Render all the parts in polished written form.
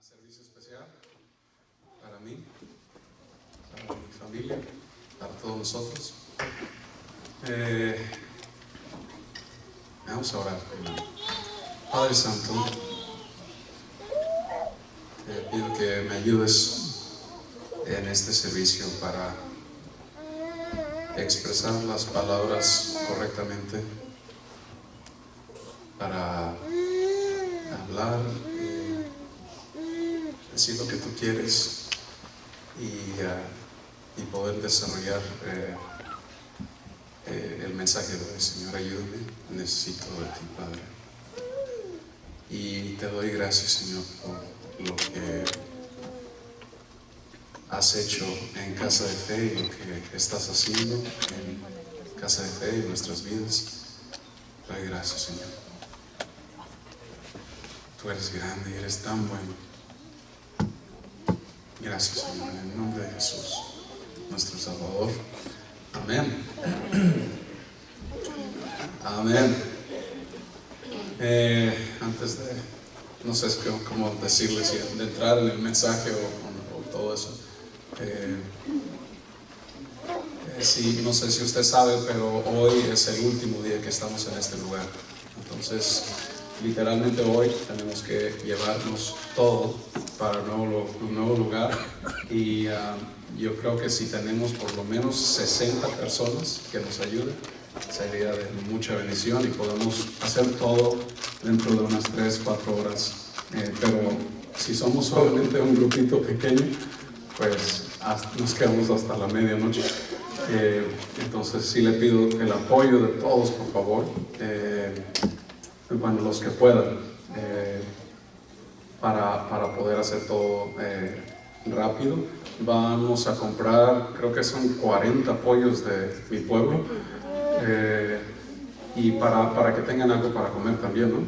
servicio especial para mí, para mi familia, para todos nosotros. Vamos a orar. Padre Santo, te pido que me ayudes en este servicio para expresar las palabras correctamente, para hablar, decir lo que tú quieres y poder desarrollar el mensaje de hoy. Señor, ayúdame, necesito de ti, Padre. Y te doy gracias, Señor, por lo que has hecho en Casa de Fe y lo que estás haciendo en Casa de Fe y en nuestras vidas. Te doy gracias, Señor. Tú eres grande y eres tan bueno. Gracias, Señor, en el nombre de Jesús, nuestro Salvador. Amén. Amén. Antes de, no sé cómo decirles, de entrar en el mensaje o todo eso, sí, no sé si usted sabe, pero hoy es el último día que estamos en este lugar. Entonces, literalmente hoy tenemos que llevarnos todo para un nuevo lugar. Y yo creo que si tenemos por lo menos 60 personas que nos ayuden, sería de mucha bendición y podemos hacer todo dentro de unas 3-4 horas. Pero si somos solamente un grupito pequeño, pues nos quedamos hasta la medianoche. Entonces sí le pido el apoyo de todos, por favor, bueno, los que puedan, para poder hacer todo rápido. Vamos a comprar, creo que son 40 pollos de mi pueblo, y para que tengan algo para comer también, ¿no?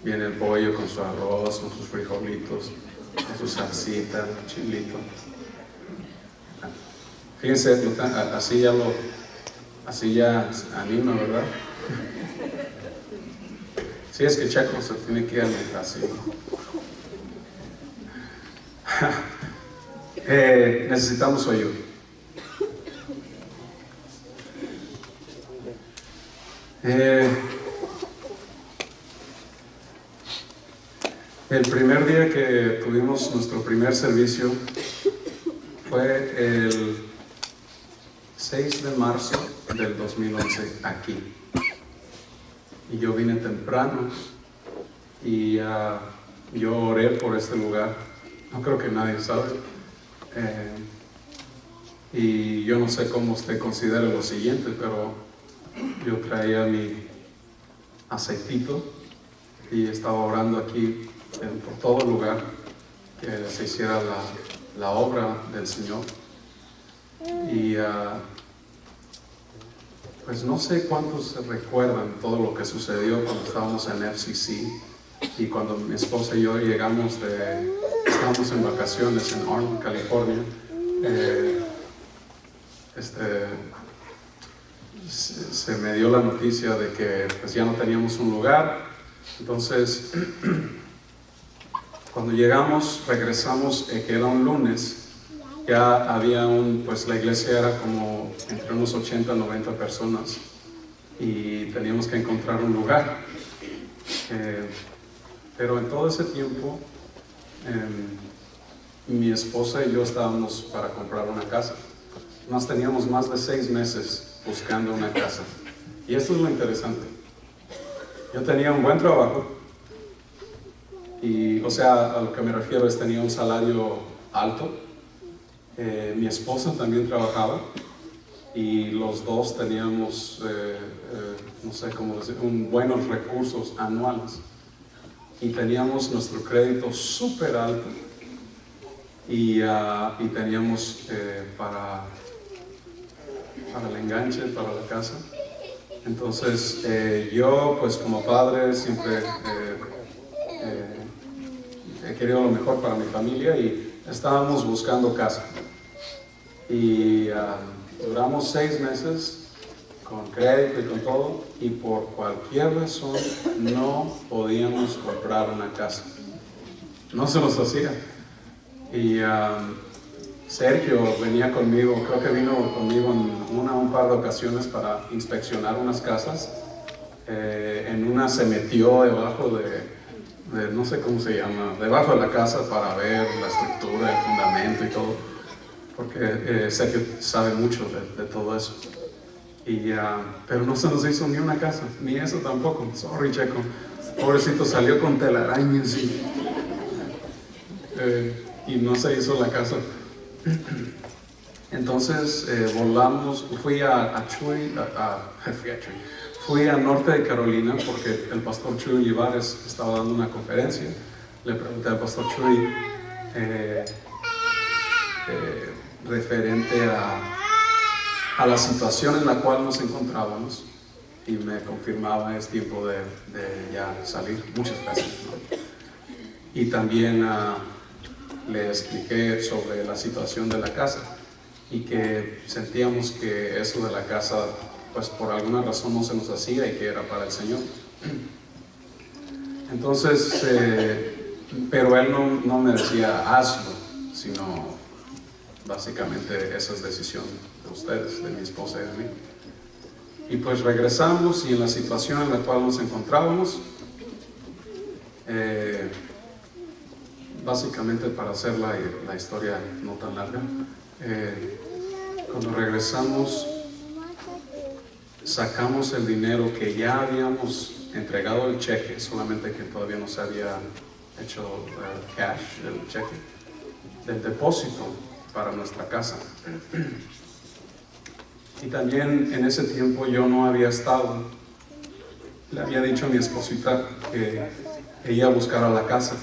Viene el pollo con su arroz, con sus frijolitos, con su salsita, chilito. Fíjense, así ya anima, ¿verdad? Sí, es que Checo se tiene que ir así. Necesitamos su ayuda. El primer día que tuvimos nuestro primer servicio fue el 6 de marzo del 2011 aquí. Y yo vine temprano y yo oré por este lugar. No creo que nadie sabe. Y yo no sé cómo usted considera lo siguiente, pero yo traía mi aceitito y estaba orando aquí por todo el lugar que se hiciera la obra del Señor. Y pues no sé cuántos se recuerdan todo lo que sucedió cuando estábamos en FCC y cuando mi esposa y yo estábamos en vacaciones en Arnold, California. Se me dio la noticia de que pues ya no teníamos un lugar. Entonces cuando regresamos, que era un lunes, ya había pues la iglesia era como entre unos 80-90 personas y teníamos que encontrar un lugar. Pero en todo ese tiempo mi esposa y yo estábamos para comprar una casa. Nos teníamos más de 6 meses buscando una casa. Y esto es lo interesante. Yo tenía un buen trabajo y, o sea, a lo que me refiero es tenía un salario alto. Mi esposa también trabajaba y los dos teníamos, no sé cómo decir, buenos recursos anuales y teníamos nuestro crédito súper alto y teníamos para el enganche, para la casa. Entonces yo pues como padre siempre he querido lo mejor para mi familia y estábamos buscando casa. Y duramos 6 meses con crédito y con todo, y por cualquier razón no podíamos comprar una casa. no se nos hacía. Y Sergio venía conmigo, creo que vino conmigo en un par de ocasiones para inspeccionar unas casas. En una se metió debajo de no sé cómo se llama, debajo de la casa para ver la estructura, el fundamento y todo, porque Sergio sabe mucho de todo eso. Pero no se nos hizo ni una casa, ni eso tampoco. Sorry, Checo. Pobrecito, salió con telarañas y no se hizo la casa. Entonces volamos, fui a Norte de Carolina porque el pastor Chuy Olivares estaba dando una conferencia. Le pregunté al pastor Chuy referente a la situación en la cual nos encontrábamos, y me confirmaba es tiempo de ya salir muchas veces, ¿no? Y también le expliqué sobre la situación de la casa y que sentíamos que eso de la casa pues por alguna razón no se nos hacía y que era para el Señor. Entonces pero él no me decía hazlo, sino básicamente esa es decisión de ustedes, de mi esposa y de mí. Y pues regresamos, y en la situación en la cual nos encontrábamos, básicamente para hacer la historia no tan larga, cuando regresamos sacamos el dinero que ya habíamos entregado el cheque, solamente que todavía no se había hecho cash, el cheque, del depósito para nuestra casa. Y también en ese tiempo yo no había estado, le había dicho a mi esposita que ella buscara la casa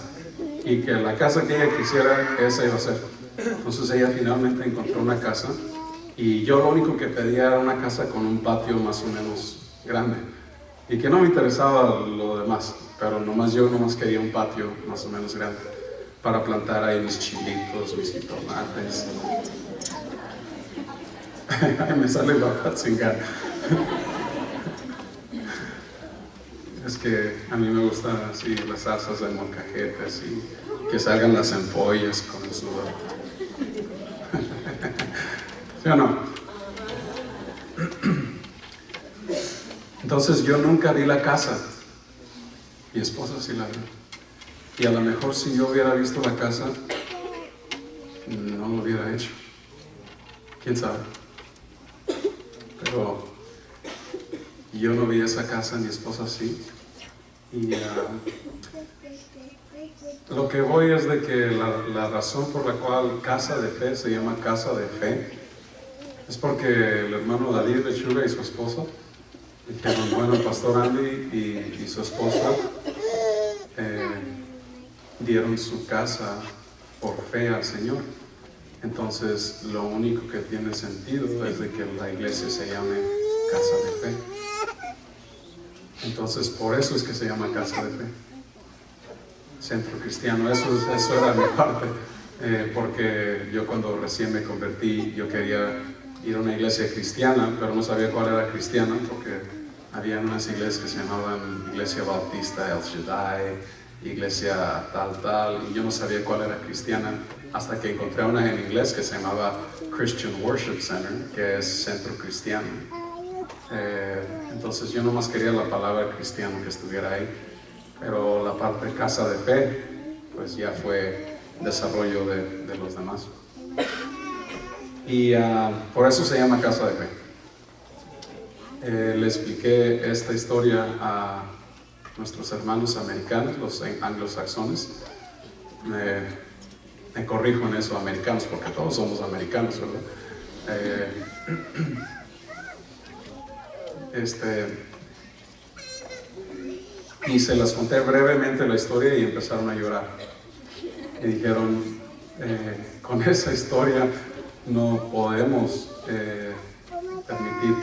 y que la casa que ella quisiera, esa iba a ser. Entonces ella finalmente encontró una casa, y yo lo único que pedía era una casa con un patio más o menos grande, y que no me interesaba lo demás, pero yo nomás quería un patio más o menos grande para plantar ahí mis chilitos, mis jitomates. Me sale la patzinga. Es que a mí me gustan así las salsas de molcajetes y que salgan las ampollas con el sudor. ¿Sí o no? Entonces yo nunca vi la casa. Mi esposa sí la vio. Y a lo mejor si yo hubiera visto la casa, no lo hubiera hecho. ¿Quién sabe? Pero yo no vi esa casa, mi esposa sí. Y lo que voy es de que la razón por la cual Casa de Fe se llama Casa de Fe es porque el hermano David Lechuga y su esposa dijeron, bueno, el pastor Andy y su esposa dieron su casa por fe al Señor. Entonces lo único que tiene sentido es de que la iglesia se llame Casa de Fe. Entonces por eso es que se llama Casa de Fe, Centro Cristiano. Eso era mi parte, porque yo cuando recién me convertí yo quería ir a una iglesia cristiana, pero no sabía cuál era cristiana, porque había unas iglesias que se llamaban Iglesia Bautista El Shaddai, Iglesia tal, y yo no sabía cuál era cristiana hasta que encontré una en inglés que se llamaba Christian Worship Center, que es Centro Cristiano. Entonces yo nomás quería la palabra cristiano que estuviera ahí, pero la parte Casa de Fe pues ya fue desarrollo de los demás, y por eso se llama Casa de Fe. Le expliqué esta historia a nuestros hermanos americanos, los anglosajones. Me corrijo en eso, americanos, porque todos somos americanos, ¿verdad? Y se las conté brevemente la historia y empezaron a llorar. Y dijeron, con esa historia no podemos permitir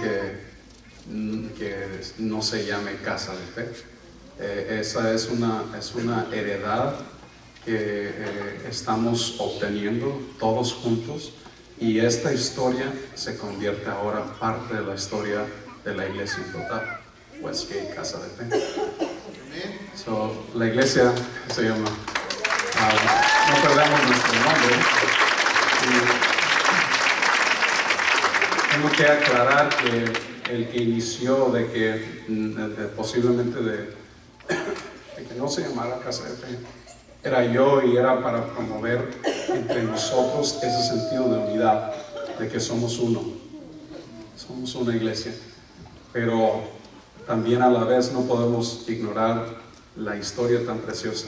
que no se llame Casa de Fe. Esa es una heredad que estamos obteniendo todos juntos, y esta historia se convierte ahora parte de la historia de la iglesia en total, Westgate Casa de Fe. La iglesia se llama no perdamos nuestro nombre. Tengo que aclarar que el que inició de que posiblemente de que no se llamara Casa de Fe era yo, y era para promover entre nosotros ese sentido de unidad, de que somos uno, somos una iglesia. Pero también a la vez no podemos ignorar la historia tan preciosa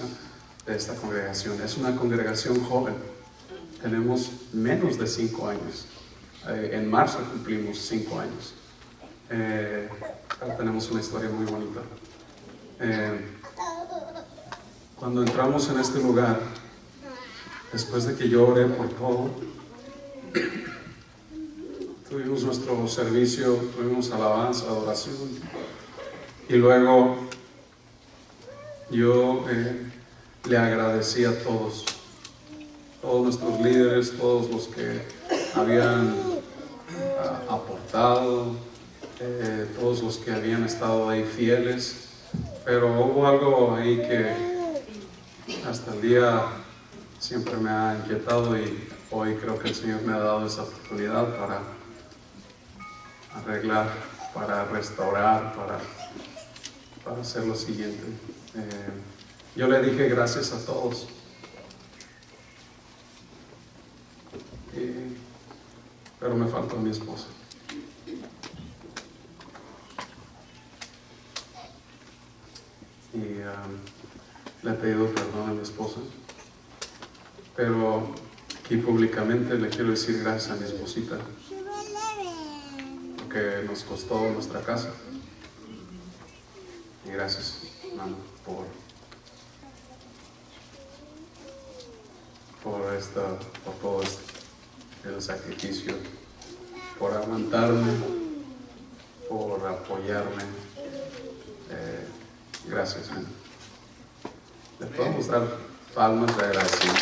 de esta congregación. Es una congregación joven, tenemos menos de 5 años. En marzo cumplimos 5 años. Pero tenemos una historia muy bonita. Cuando entramos en este lugar, después de que yo oré por todo, tuvimos nuestro servicio, tuvimos alabanza, adoración, y luego yo le agradecí a todos nuestros líderes, todos los que habían aportado, todos los que habían estado ahí fieles. Pero hubo algo ahí que hasta el día siempre me ha inquietado, y hoy creo que el Señor me ha dado esa oportunidad para arreglar, para restaurar, para hacer lo siguiente. Yo le dije gracias a todos. Pero me faltó mi esposa. Y le he pedido perdón a mi esposa, pero aquí públicamente le quiero decir gracias a mi esposita, porque nos costó nuestra casa. Y gracias, hermano, por todo esto, el sacrificio, por aguantarme, por apoyarme. Gracias, hermano. Le podemos dar palmas de agradecimiento.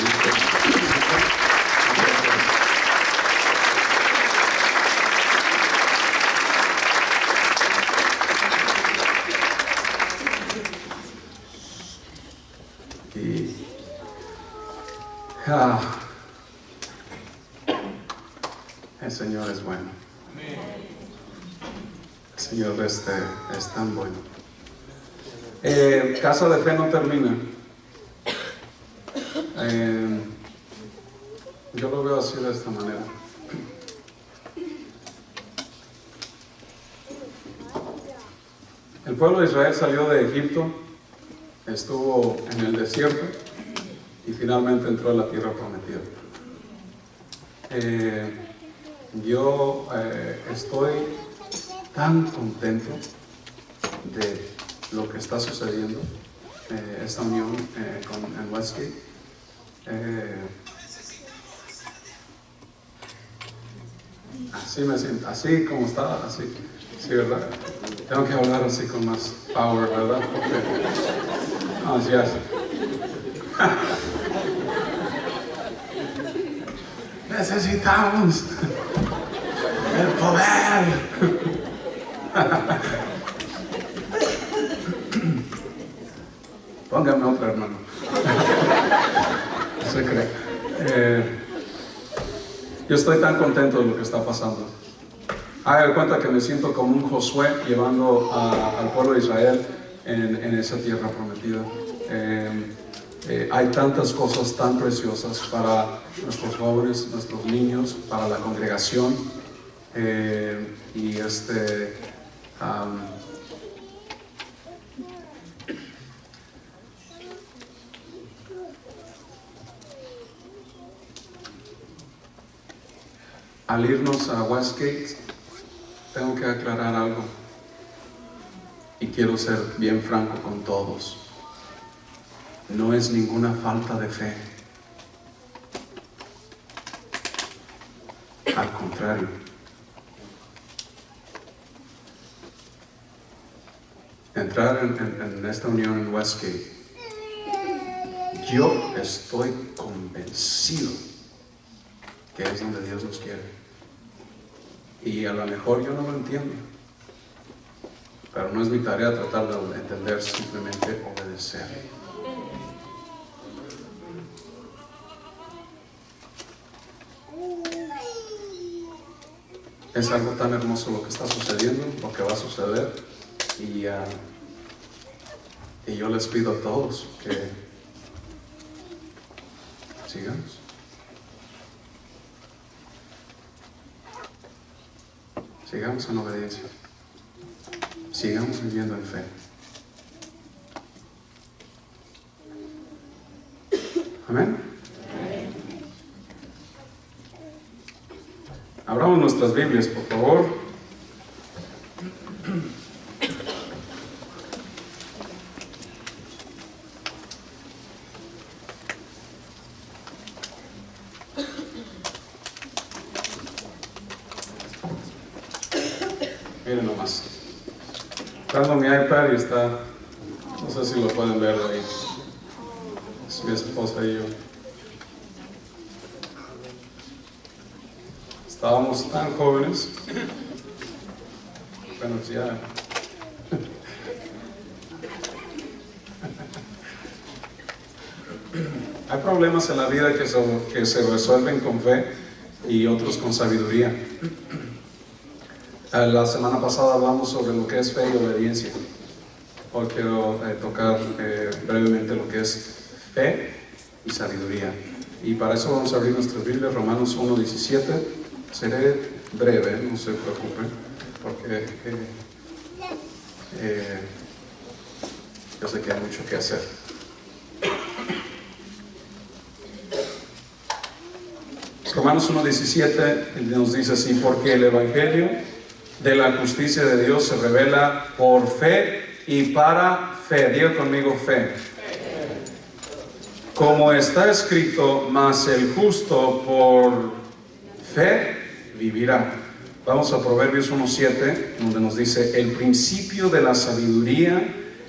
El Señor es bueno. El Señor es tan bueno. Casa de Fe no termina. Yo lo veo así, de esta manera. El pueblo de Israel salió de Egipto, estuvo en el desierto y finalmente entró a la tierra prometida. Yo estoy tan contento de lo que está sucediendo, esta unión en Westgate. Así me siento, así como está, así, sí, ¿verdad? Tengo que hablar así con más power, ¿verdad? Porque, no, así es. Necesitamos el poder. Póngame otra, hermano. Se cree. Yo estoy tan contento de lo que está pasando. Haga de cuenta que me siento como un Josué llevando al pueblo de Israel en esa tierra prometida. Hay tantas cosas tan preciosas para nuestros jóvenes, nuestros niños, para la congregación. Al irnos a Westgate, tengo que aclarar algo, y quiero ser bien franco con todos. No es ninguna falta de fe. Al contrario. Entrar en esta unión en Westgate, yo estoy convencido que es donde Dios nos quiere. Y a lo mejor yo no lo entiendo, pero no es mi tarea tratar de entender, simplemente obedecer. Es algo tan hermoso lo que está sucediendo, lo que va a suceder. Y yo les pido a todos que sigamos. Sigamos en obediencia. Sigamos viviendo en fe. Amén. Abramos nuestras Biblias, por favor. Miren nomás. Prendo mi iPad y está, no sé si lo pueden ver ahí. Es mi esposa y yo. Estábamos tan jóvenes. Bueno, ya. Hay problemas en la vida que se resuelven con fe y otros con sabiduría. La semana pasada hablamos sobre lo que es fe y obediencia. Hoy quiero tocar brevemente lo que es fe y sabiduría. Y para eso vamos a abrir nuestras Biblias, Romanos 1:17. Seré breve, no se preocupen, porque yo sé que hay mucho que hacer. Romanos 1:17 nos dice así: porque el Evangelio de la justicia de Dios se revela por fe y para fe. Diga conmigo: fe. Como está escrito, mas el justo por fe vivirá. Vamos a Proverbios 1:7, donde nos dice: el principio de la sabiduría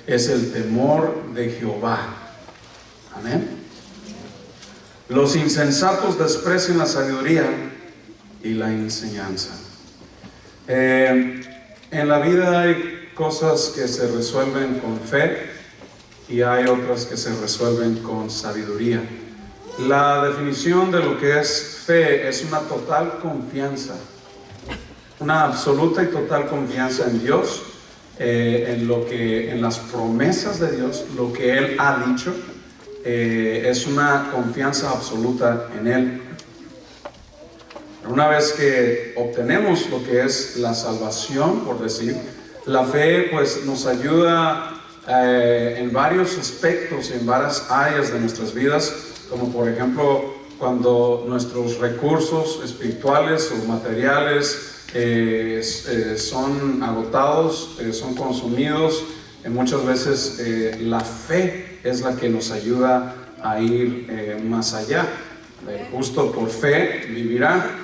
es el temor de Jehová. Amén. Los insensatos desprecian la sabiduría y la enseñanza. En la vida hay cosas que se resuelven con fe y hay otras que se resuelven con sabiduría. La definición de lo que es fe es una total confianza, una absoluta y total confianza en Dios, en las promesas de Dios, lo que Él ha dicho, es una confianza absoluta en Él. Una vez que obtenemos lo que es la salvación, por decir, la fe pues nos ayuda en varios aspectos, en varias áreas de nuestras vidas, como por ejemplo cuando nuestros recursos espirituales o materiales son agotados, son consumidos. Muchas veces la fe es la que nos ayuda a ir más allá. Justo por fe vivirá.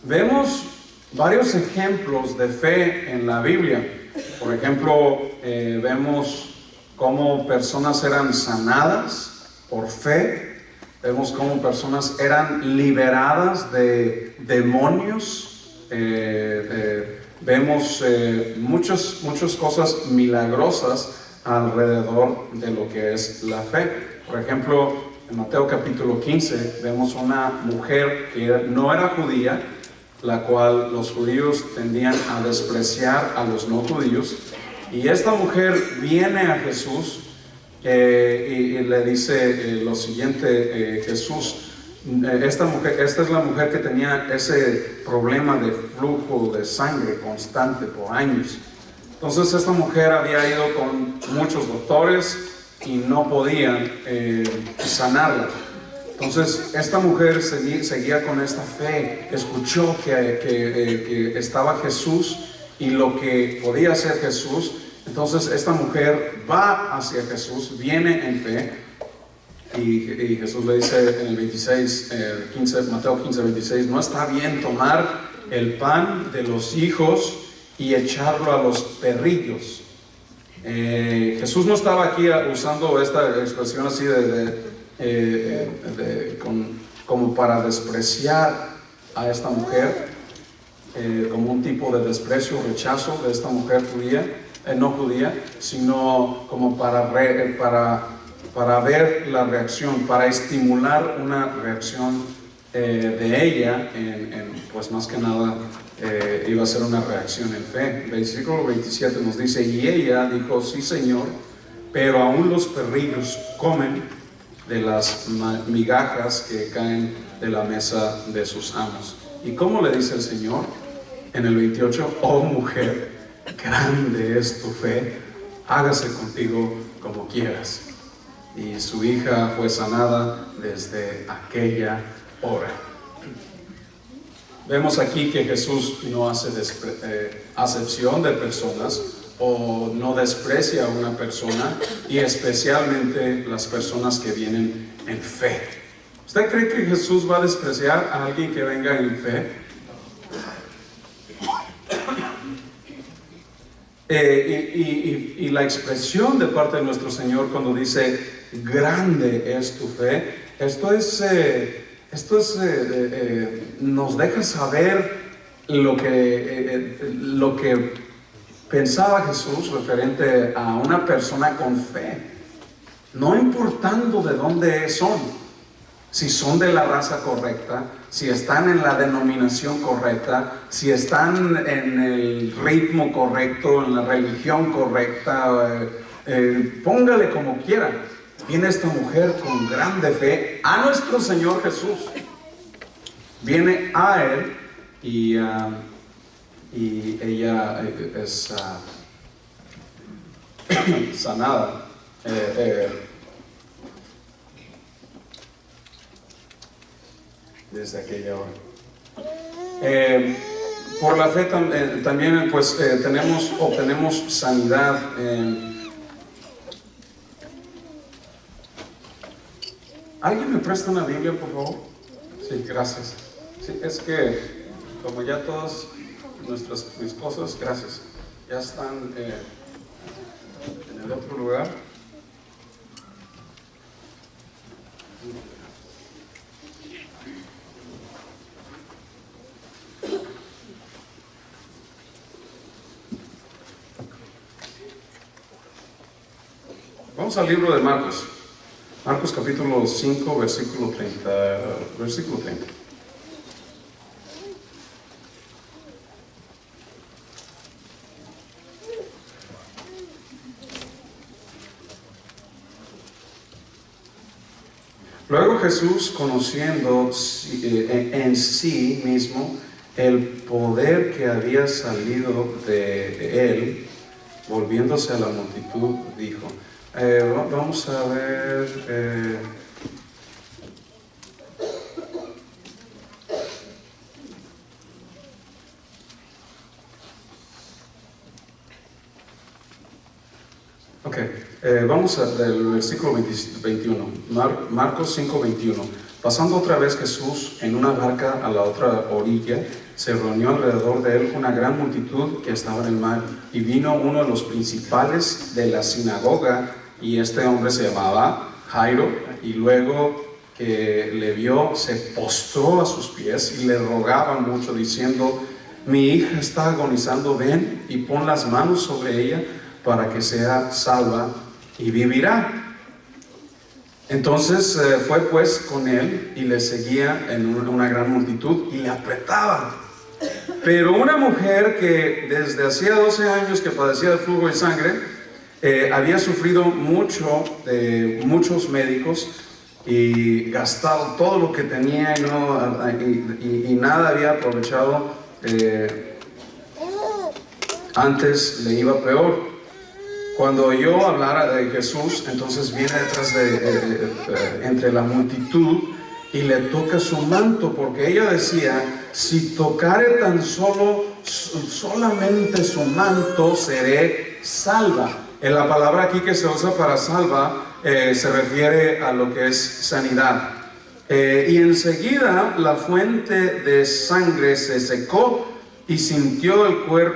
Vemos varios ejemplos de fe en la Biblia. Por ejemplo, vemos cómo personas eran sanadas por fe. Vemos cómo personas eran liberadas de demonios. Vemos muchas cosas milagrosas alrededor de lo que es la fe. Por ejemplo, en Mateo capítulo 15 vemos una mujer que no era judía, la cual los judíos tendían a despreciar a los no judíos, y esta mujer viene a Jesús y le dice lo siguiente: Jesús, esta es la mujer que tenía ese problema de flujo de sangre constante por años. Entonces esta mujer había ido con muchos doctores y no podían sanarla. Entonces esta mujer seguía con esta fe, escuchó que estaba Jesús y lo que podía hacer Jesús. Entonces esta mujer va hacia Jesús, viene en fe, y Jesús le dice en el 15, Mateo 15:26: no está bien tomar el pan de los hijos y echarlo a los perrillos. Jesús no estaba aquí usando esta expresión así como para despreciar a esta mujer, como un tipo de desprecio, rechazo de esta mujer no judía, sino como para ver la reacción, para estimular una reacción de ella, pues más que nada iba a ser una reacción en fe. El versículo 27 nos dice: y ella dijo, sí Señor, pero aún los perrillos comen de las migajas que caen de la mesa de sus amos. ¿Y cómo le dice el Señor? En el 28, oh mujer, grande es tu fe, hágase contigo como quieras. Y su hija fue sanada desde aquella hora. Vemos aquí que Jesús no hace acepción de personas o no desprecia a una persona, y especialmente las personas que vienen en fe. ¿Usted cree que Jesús va a despreciar a alguien que venga en fe? Y la expresión de parte de nuestro Señor cuando dice grande es tu fe, esto nos deja saber lo que pensaba Jesús referente a una persona con fe, no importando de dónde son, si son de la raza correcta, si están en la denominación correcta, si están en el ritmo correcto, en la religión correcta, póngale como quiera. Viene esta mujer con grande fe a nuestro Señor Jesús, viene a Él y ella es sanada. Desde aquella hora. Por la fe también pues obtenemos sanidad. ¿Alguien me presta una Biblia, por favor? Sí, gracias. Sí, es que como ya todas mis cosas, gracias, ya están en el otro lugar. Vamos al libro de Marcos. Marcos capítulo 5, versículo 30. Luego Jesús, conociendo en sí mismo el poder que había salido de él, volviéndose a la multitud, dijo, vamos a ver, vamos al versículo 21, Marcos 5, 21. Pasando otra vez Jesús en una barca a la otra orilla, se reunió alrededor de él una gran multitud que estaba en el mar, y vino uno de los principales de la sinagoga, y este hombre se llamaba Jairo, y luego que le vio, se postró a sus pies y le rogaba mucho, diciendo, mi hija está agonizando, ven y pon las manos sobre ella para que sea salva y vivirá. Entonces fue pues con él y le seguía en una gran multitud y le apretaba. Pero una mujer que desde hacía 12 años que padecía de flujo de sangre, había sufrido mucho de muchos médicos y gastado todo lo que tenía y nada había aprovechado, antes le iba peor. Cuando oyó hablar de Jesús, entonces viene detrás entre la multitud y le toca su manto, porque ella decía, si tocare tan solamente su manto, seré salva. En la palabra aquí que se usa para salva, se refiere a lo que es sanidad. Y enseguida la fuente de sangre se secó y sintió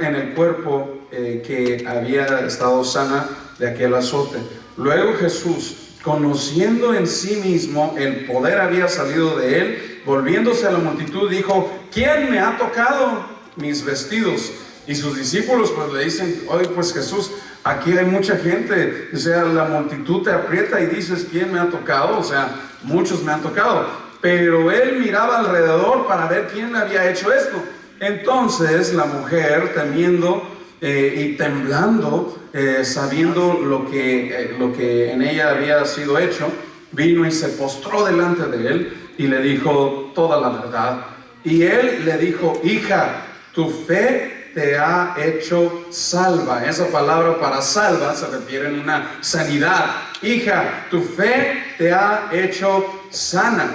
en el cuerpo que había estado sana de aquel azote. Luego Jesús, conociendo en sí mismo el poder había salido de él, volviéndose a la multitud, dijo, ¿quién me ha tocado mis vestidos? Y sus discípulos pues le dicen, oye, pues Jesús, aquí hay mucha gente, o sea, la multitud te aprieta y dices, ¿quién me ha tocado? O sea, muchos me han tocado. Pero él miraba alrededor para ver quién había hecho esto. Entonces la mujer, temiendo y temblando, sabiendo lo que en ella había sido hecho, vino y se postró delante de él y le dijo toda la verdad. Y él le dijo: hija, tu fe te ha hecho salva. Esa palabra para salva se refiere a una sanidad. Hija, tu fe te ha hecho sana.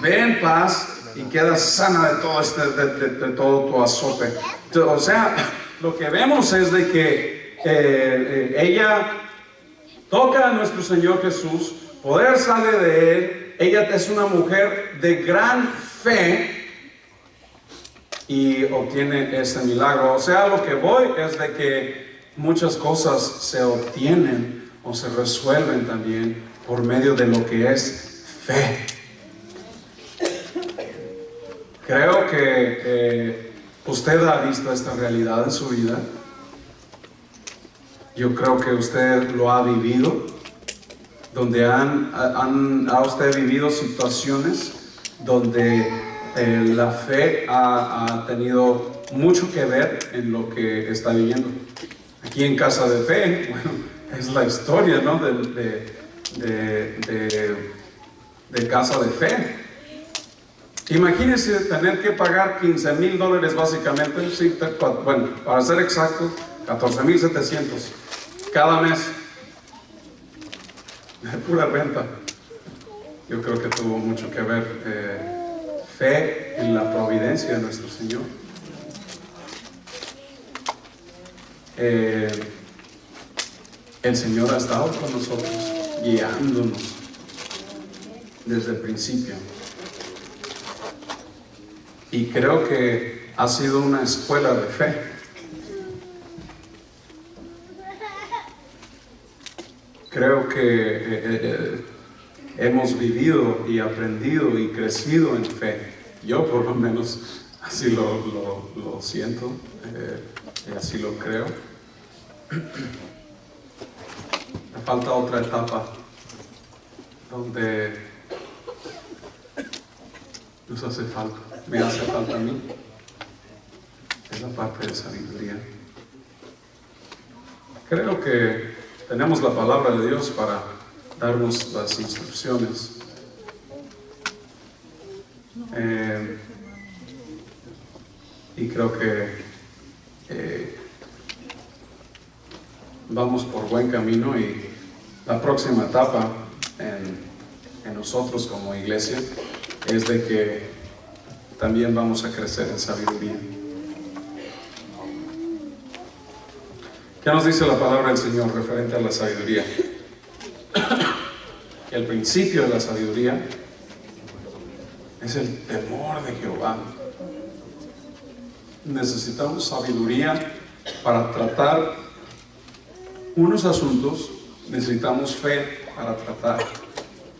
Ve en paz y queda sana de todo de todo tu azote. O sea, lo que vemos es de que ella toca a nuestro Señor Jesús, poder sale de él. Ella es una mujer de gran fe y obtiene ese milagro. O sea, lo que voy es de que muchas cosas se obtienen o se resuelven también por medio de lo que es fe. Creo que usted ha visto esta realidad en su vida. Yo creo que usted lo ha vivido, donde ha usted vivido situaciones donde la fe ha tenido mucho que ver en lo que está viviendo. Aquí en Casa de Fe, bueno, es la historia, ¿no? de Casa de Fe. Imagínense tener que pagar $15,000 básicamente, sí, bueno, para ser exacto, 14,700 cada mes de pura renta. Yo creo que tuvo mucho que ver fe en la providencia de nuestro Señor. El Señor ha estado con nosotros, guiándonos desde el principio. Y creo que ha sido una escuela de fe. Creo que hemos vivido y aprendido y crecido en fe. Yo por lo menos así lo siento, y así lo creo. Me falta otra etapa donde nos hace falta, me hace falta a mí, es la parte de sabiduría. Creo que tenemos la palabra de Dios para darnos las instrucciones. Y creo que vamos por buen camino, y la próxima etapa en nosotros como iglesia es de que también vamos a crecer en sabiduría. ¿Qué nos dice la palabra del Señor referente a la sabiduría? El principio de la sabiduría es el temor de Jehová. Necesitamos sabiduría para tratar unos asuntos, necesitamos fe para tratar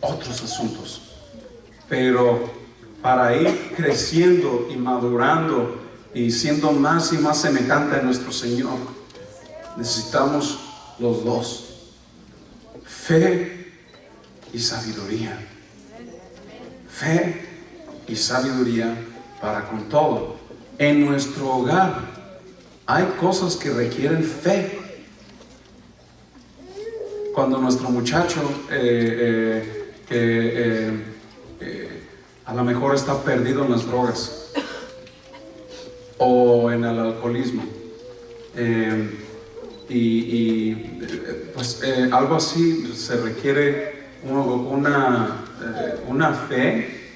otros asuntos. Pero para ir creciendo y madurando y siendo más y más semejante a nuestro Señor, necesitamos los dos: fe y sabiduría. Fe y sabiduría para con todo. En nuestro hogar hay cosas que requieren fe. Cuando nuestro muchacho a lo mejor está perdido en las drogas o en el alcoholismo, pues algo así, se requiere una fe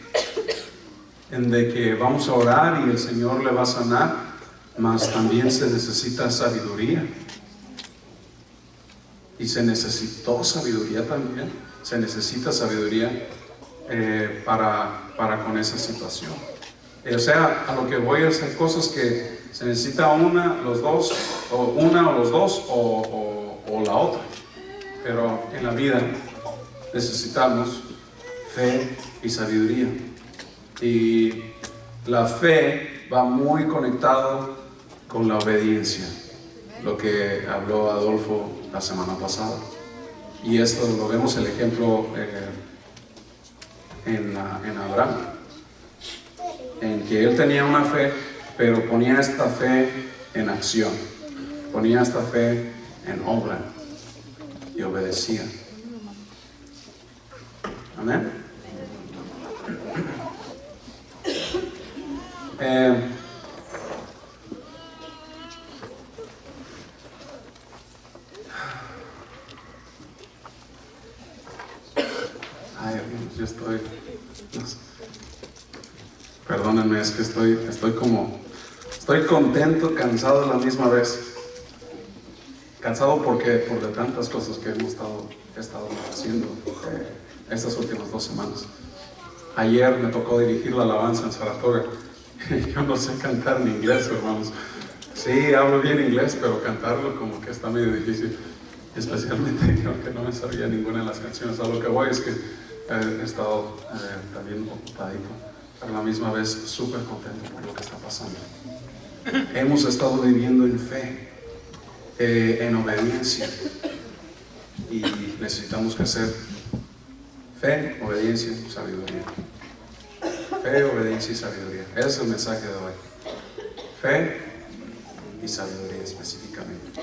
en de que vamos a orar y el Señor le va a sanar, mas también se necesita sabiduría. Y se necesitó sabiduría también, se necesita sabiduría para con esa situación. O sea, a lo que voy a hacer cosas que se necesita una o los dos, o la otra. Pero en la vida necesitamos fe y sabiduría. Y la fe va muy conectado con la obediencia, lo que habló Adolfo la semana pasada. Y esto lo vemos el ejemplo en Abraham, en que él tenía una fe, pero ponía esta fe en acción, ponía esta fe en obra y obedecía. Amén. Ay, hermanos, yo estoy, no sé. Perdónenme, es que estoy contento, cansado a la misma vez. Cansado por de tantas cosas que he estado haciendo estas últimas 2 semanas. Ayer me tocó dirigir la alabanza en Saratoga. Yo no sé cantar en inglés, hermanos. Sí, hablo bien inglés, pero cantarlo como que está medio difícil. Especialmente creo que no me sabía ninguna de las canciones. A lo que voy es que he estado también ocupadito, pero a la misma vez súper contento por lo que está pasando. Hemos estado viviendo en fe, en obediencia, y necesitamos crecer. Fe, obediencia, sabiduría. Fe, obediencia y sabiduría. Ese es el mensaje de hoy. Fe y sabiduría específicamente.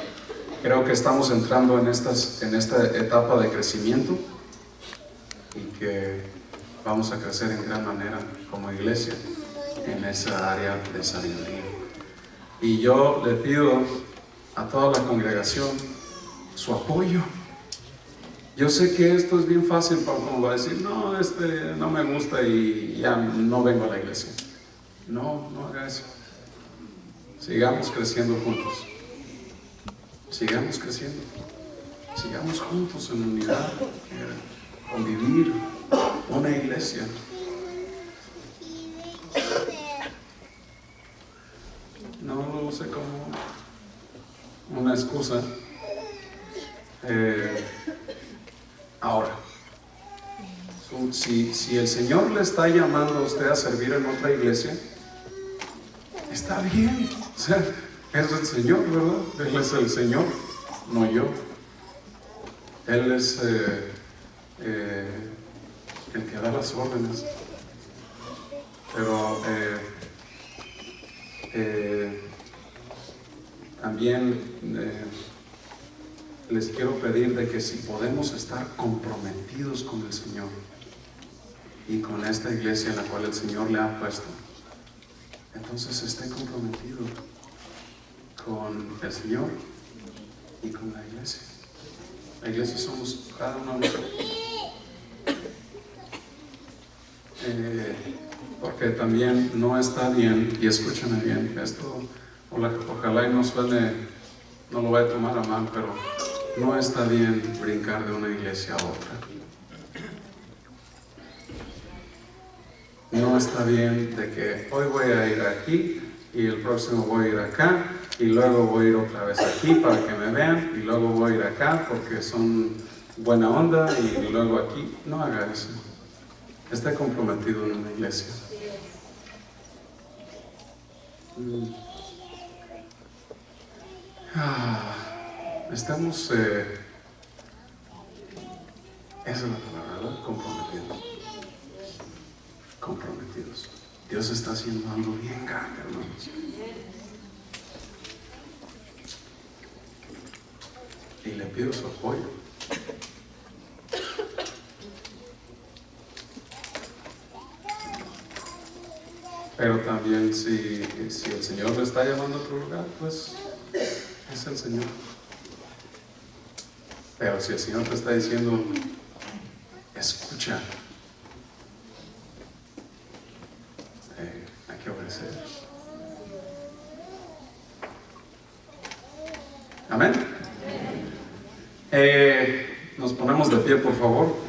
Creo que estamos entrando en esta etapa de crecimiento y que vamos a crecer en gran manera como iglesia en esa área de sabiduría. Y yo le pido a toda la congregación su apoyo. Yo sé que esto es bien fácil para uno, va a decir, no, no me gusta y ya no vengo a la iglesia. No haga eso. Sigamos creciendo juntos. Sigamos creciendo. Sigamos juntos en unidad, convivir, una iglesia. No lo use como una excusa. Ahora, si el Señor le está llamando a usted a servir en otra iglesia, está bien. O sea, es el Señor, ¿verdad? Él es el Señor, no yo. Él es el que da las órdenes. Pero también les quiero pedir de que si podemos estar comprometidos con el Señor y con esta iglesia en la cual el Señor le ha puesto, entonces esté comprometido con el Señor y con la iglesia. La iglesia somos cada uno de nosotros. Porque también no está bien, y escúchame bien, esto ojalá y no suene, no lo vaya a tomar a mal, pero no está bien brincar de una iglesia a otra. No está bien de que hoy voy a ir aquí y el próximo voy a ir acá y luego voy a ir otra vez aquí para que me vean y luego voy a ir acá porque son buena onda y luego aquí. No haga eso. Esté comprometido en una iglesia. Estamos, esa es la palabra, ¿verdad? Comprometidos. Dios está haciendo algo bien grande, hermanos. Y le pido su apoyo. Pero también si el Señor le está llamando a otro lugar, pues es el Señor. Pero si el Señor te está diciendo, escucha, hay que obedecer. Amén. Nos ponemos de pie, por favor.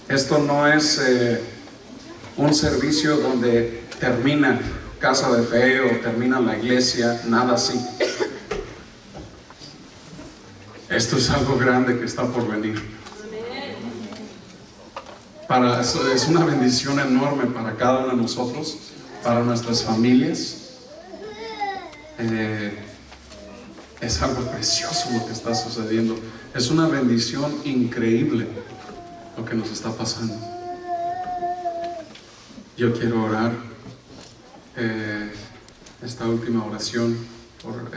Esto no es un servicio donde termina Casa de Fe o termina la iglesia, nada así. Esto es algo grande que está por venir. Es una bendición enorme para cada uno de nosotros, para nuestras familias. Es algo precioso lo que está sucediendo. Es una bendición increíble lo que nos está pasando. Yo quiero orar esta última oración por,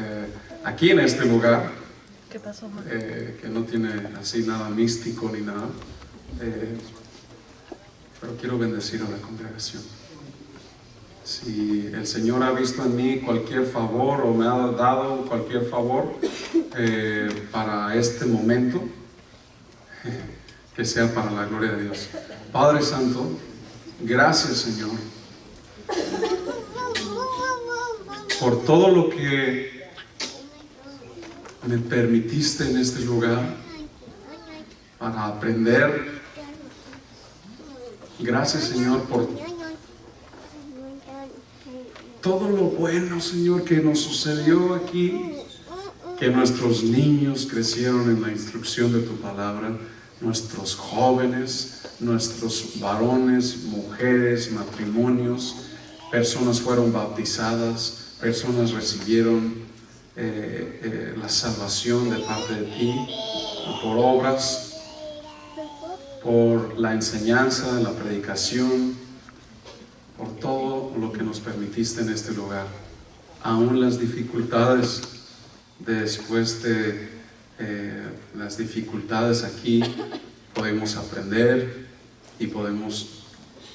aquí en este lugar. ¿Qué pasó, Juan? Que no tiene así nada místico ni nada, pero quiero bendecir a la congregación. Si el Señor ha visto en mí cualquier favor o me ha dado cualquier favor para este momento, que sea para la gloria de Dios. Padre Santo, gracias, Señor, por todo lo que me permitiste en este lugar para aprender. Gracias, Señor, por todo lo bueno, Señor, que nos sucedió aquí, que nuestros niños crecieron en la instrucción de tu palabra, nuestros jóvenes, nuestros varones, mujeres, matrimonios, personas fueron bautizadas, personas recibieron la salvación de parte de ti, por obras, por la enseñanza, la predicación, por todo lo que nos permitiste en este lugar. Aún las dificultades, después de las dificultades aquí, podemos aprender y podemos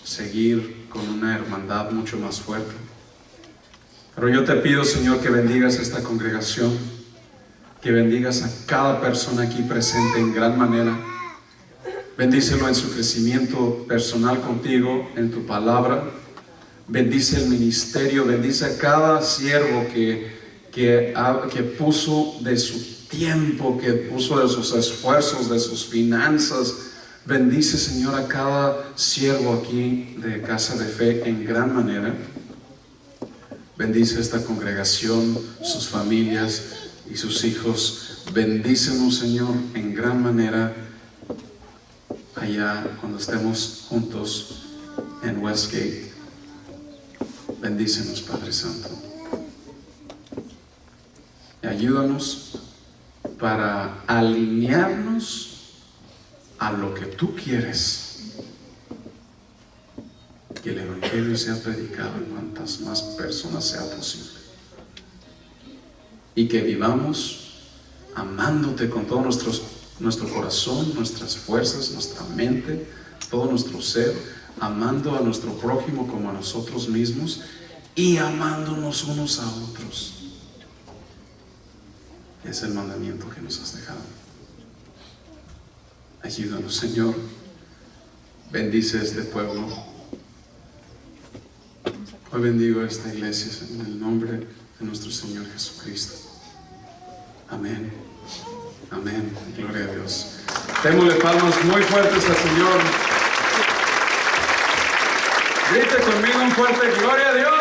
seguir con una hermandad mucho más fuerte. Pero yo te pido, Señor, que bendigas esta congregación, que bendigas a cada persona aquí presente en gran manera. Bendícelo en su crecimiento personal contigo, en tu palabra. Bendice el ministerio, bendice a cada siervo que puso de su tiempo, que puso de sus esfuerzos, de sus finanzas. Bendice, Señor, a cada siervo aquí de Casa de Fe en gran manera. Bendice esta congregación, sus familias y sus hijos. Bendícenos, Señor, en gran manera allá cuando estemos juntos en Westgate. Bendícenos, Padre Santo. Y ayúdanos para alinearnos a lo que tú quieres. Que el Evangelio sea predicado en cuantas más personas sea posible. Y que vivamos amándote con todo nuestro corazón, nuestras fuerzas, nuestra mente, todo nuestro ser, amando a nuestro prójimo como a nosotros mismos y amándonos unos a otros. Es el mandamiento que nos has dejado. Ayúdanos, Señor. Bendice este pueblo. Hoy bendigo a esta iglesia en el nombre de nuestro Señor Jesucristo. Amén. Amén. Gloria a Dios. Démosle palmas muy fuertes al Señor. Grite conmigo un fuerte gloria a Dios.